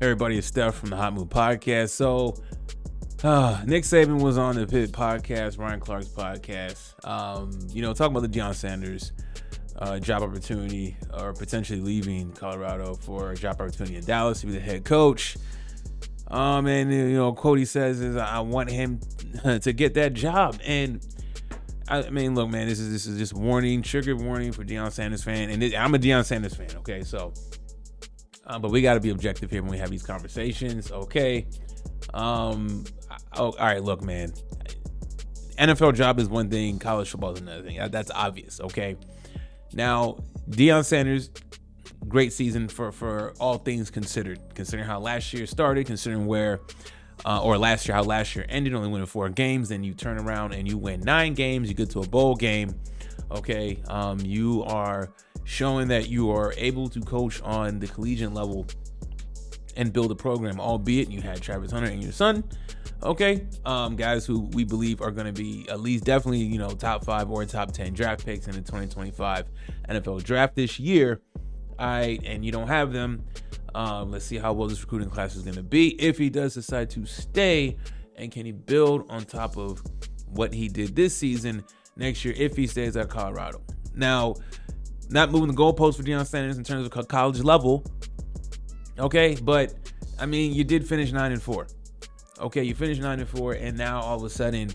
Everybody, it's Steph from the Hot Move Podcast. So, Nick Saban was on the Pit Podcast, Ryan Clark's podcast. Talking about the Deion Sanders job opportunity, or potentially leaving Colorado for a job opportunity in Dallas to be the head coach. Quote he says is, "I want him to get that job." And I mean, look, man, this is just trigger warning for Deion Sanders fan, and I'm a Deion Sanders fan. Okay, so. But we got to be objective here when we have these conversations, okay? All right, look, man. NFL job is one thing, college football is another thing. That's obvious, okay? Now, Deion Sanders, great season for all things considered. Considering how last year started, considering how last year ended, only winning 4 games, then you turn around and you win 9 games, you get to a bowl game, okay? You are showing that you are able to coach on the collegiate level and build a program, albeit you had Travis Hunter and your son, okay? Guys who we believe are going to be at least definitely, top 5 or top 10 draft picks in the 2025 NFL draft this year. All right, and you don't have them. Let's see how well this recruiting class is going to be if he does decide to stay, and can he build on top of what he did this season next year if he stays at Colorado. Now, not moving the goalposts for Deion Sanders in terms of college level, okay? But, I mean, you did finish 9-4. Okay, you finished 9-4, and now all of a sudden,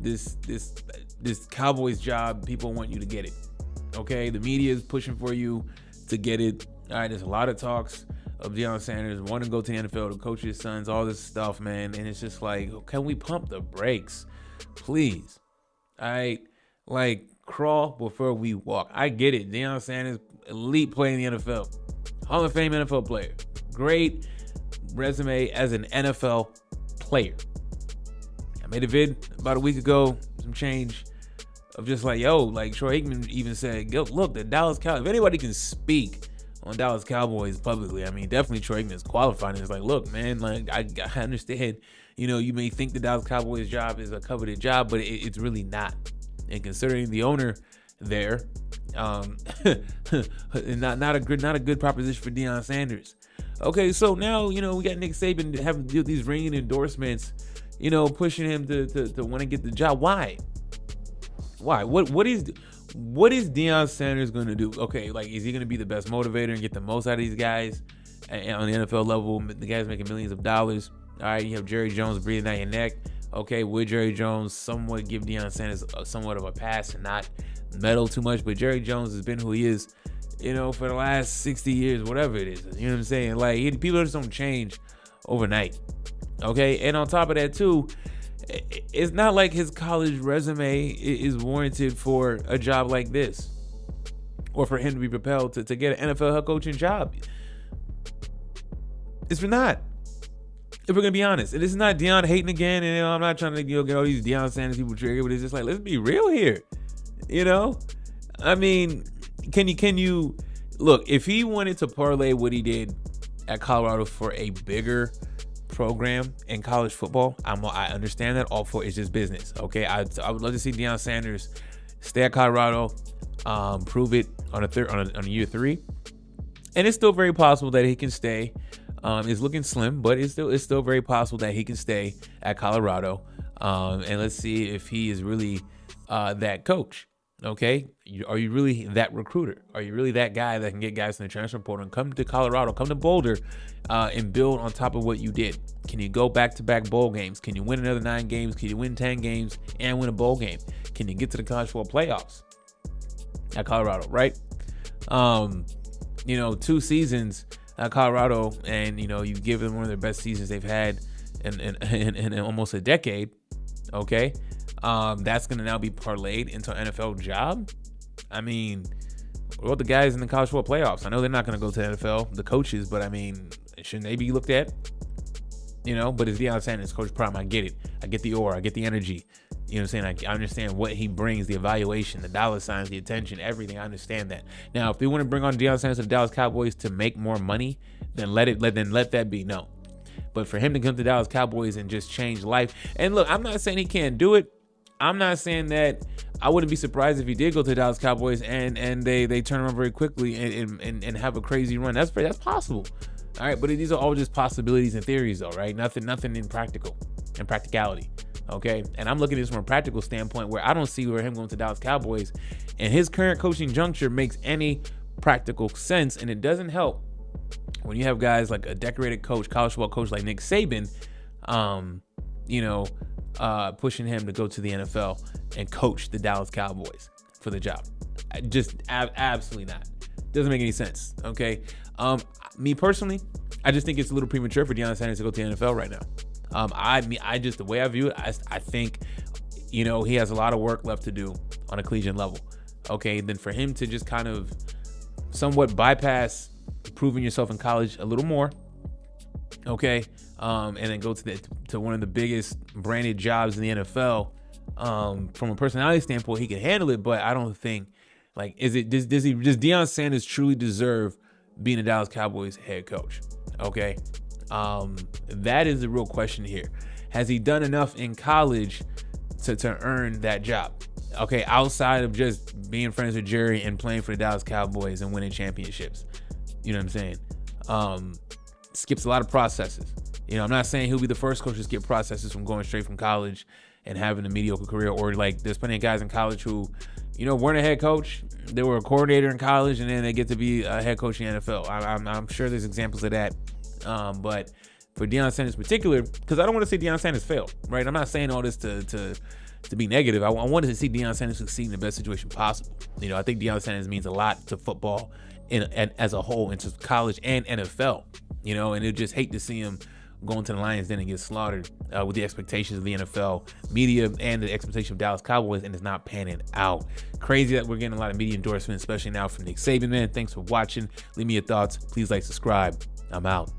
this Cowboys job, people want you to get it, okay? The media is pushing for you to get it. All right, there's a lot of talks of Deion Sanders wanting to go to the NFL to coach his sons, all this stuff, man, and it's just like, can we pump the brakes, please? All right, like, crawl before we walk. I get it. Deion Sanders, elite player in the NFL. Hall of Fame NFL player. Great resume as an NFL player. I made a vid about a week ago, some change, of just like, Troy Aikman even said, look, the Dallas Cowboys, if anybody can speak on Dallas Cowboys publicly, I mean, definitely Troy Aikman is qualified. And it's like, look, man, like, I understand, you may think the Dallas Cowboys job is a coveted job, but it's really not. And considering the owner there, not a good proposition for Deion Sanders. Okay, so now we got Nick Saban having to do these ringing endorsements, pushing him to want to get the job. Why? What is Deion Sanders going to do? Okay, like, is he going to be the best motivator and get the most out of these guys on the NFL level? The guys making millions of dollars. All right, you have Jerry Jones breathing down your neck. Okay, would Jerry Jones somewhat give Deion Sanders somewhat of a pass and not meddle too much? But Jerry Jones has been who he is, for the last 60 years, whatever it is. You know what I'm saying? Like, people just don't change overnight. Okay, and on top of that, too, it's not like his college resume is warranted for a job like this, or for him to be propelled to get an NFL head coaching job. It's not. If we're going to be honest, and this is not Deion hating again, and I'm not trying to get all these Deion Sanders people triggered, but it's just like, let's be real here. I mean, can you look, if he wanted to parlay what he did at Colorado for a bigger program in college football, I understand that. All for it's just business. Okay, I would love to see Deion Sanders stay at Colorado, prove it on a year 3, and it's still very possible that he can stay. It's looking slim, but it's still very possible that he can stay at Colorado. And let's see if he is really that coach. Okay, are you really that recruiter? Are you really that guy that can get guys in the transfer portal and come to Colorado, come to Boulder, and build on top of what you did? Can you go back-to-back bowl games? Can you win another 9 games? Can you win 10 games and win a bowl game? Can you get to the college football playoffs at Colorado? Right? 2 seasons at Colorado, and you give them one of their best seasons they've had in almost a decade. Okay, that's gonna now be parlayed into an NFL job. I mean, what about the guys in the college football playoffs? I know they're not gonna go to the NFL, the coaches, but I mean, shouldn't they be looked at? But it's Deion Sanders, Coach Prime. I get it. I get the aura. I get the energy. You know what I'm saying? I understand what he brings, the evaluation, the dollar signs, the attention, everything. I understand that. Now, if they want to bring on Deion Sanders to the Dallas Cowboys to make more money, then let that be known. But for him to come to the Dallas Cowboys and just change life, and look, I'm not saying he can't do it. I'm not saying that. I wouldn't be surprised if he did go to the Dallas Cowboys and they turn around very quickly and have a crazy run. That's possible. All right, but these are all just possibilities and theories, though, right? Nothing in practicality. Okay, and I'm looking at this from a practical standpoint where I don't see where him going to Dallas Cowboys and his current coaching juncture makes any practical sense, and it doesn't help when you have guys like a decorated coach, college football coach like Nick Saban, pushing him to go to the NFL and coach the Dallas Cowboys for the job. Just absolutely not. Doesn't make any sense. Okay, me personally, I just think it's a little premature for Deion Sanders to go to the NFL right now. I just, the way I view it, I think, he has a lot of work left to do on a collegiate level. Okay, then for him to just kind of somewhat bypass proving yourself in college a little more, okay, and then go to one of the biggest branded jobs in the NFL. From a personality standpoint, he can handle it, but I don't think, like, does Deion Sanders truly deserve being a Dallas Cowboys head coach? Okay. That is the real question here. Has he done enough in college to earn that job? Okay, outside of just being friends with Jerry and playing for the Dallas Cowboys and winning championships. You know what I'm saying? Skips a lot of processes. I'm not saying he'll be the first coach to skip processes from going straight from college and having a mediocre career, or like there's plenty of guys in college who, weren't a head coach. They were a coordinator in college and then they get to be a head coach in the NFL. I'm sure there's examples of that. But for Deion Sanders in particular, because I don't want to see Deion Sanders fail, right? I'm not saying all this to be negative. I wanted to see Deion Sanders succeed in the best situation possible. I think Deion Sanders means a lot to football and as a whole, into college and NFL, and it just hate to see him going to the Lions then and get slaughtered with the expectations of the NFL media and the expectation of Dallas Cowboys, and it's not panning out. Crazy that we're getting a lot of media endorsements, especially now from Nick Saban, man. Thanks for watching. Leave me your thoughts. Please like, subscribe. I'm out.